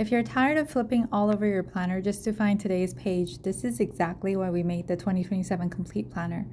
If you're tired of flipping all over your planner just to find today's page, this is exactly why we made the 2027 Complete Planner.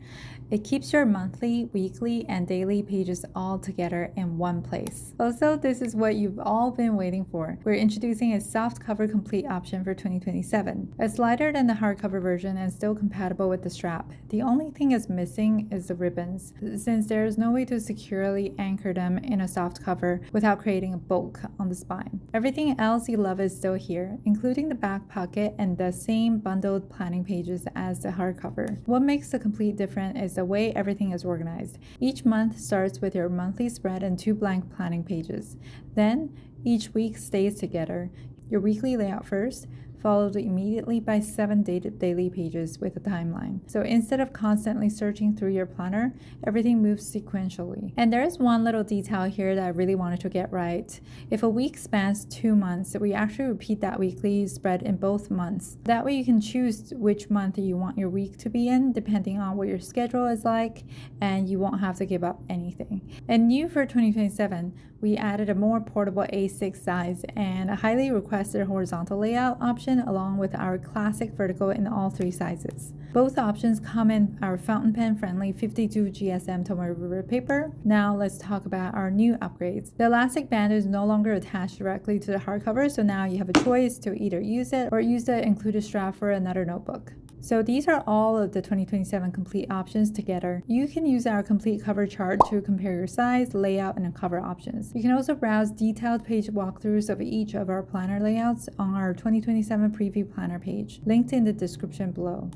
It keeps your monthly, weekly, and daily pages all together in one place. Also, this is what you've all been waiting for. We're introducing a soft cover complete option for 2027. It's lighter than the hardcover version and still compatible with the strap. The only thing is missing is the ribbons, since there is no way to securely anchor them in a soft cover without creating a bulk on the spine. Everything else you love is still here, including the back pocket and the same bundled planning pages as the hardcover. What makes the Complete different is the way everything is organized. Each month starts with your monthly spread and 2 blank planning pages. Then, each week stays together. Your weekly layout first, followed immediately by 7 daily pages with a timeline. So instead of constantly searching through your planner, everything moves sequentially. And there is one little detail here that I really wanted to get right. If a week spans 2 months, we actually repeat that weekly spread in both months. That way you can choose which month you want your week to be in, depending on what your schedule is like, and you won't have to give up anything. And new for 2027, we added a more portable A6 size and a highly requested horizontal layout option along with our classic vertical in all 3 sizes. Both options come in our fountain pen friendly 52 GSM Tomoe River paper. Now let's talk about our new upgrades. The elastic band is no longer attached directly to the hardcover, so now you have a choice to either use it or use the included strap for another notebook. So these are all of the 2027 Complete options together. You can use our complete cover chart to compare your size, layout, and cover options. You can also browse detailed page walkthroughs of each of our planner layouts on our 2027 preview planner page, linked in the description below.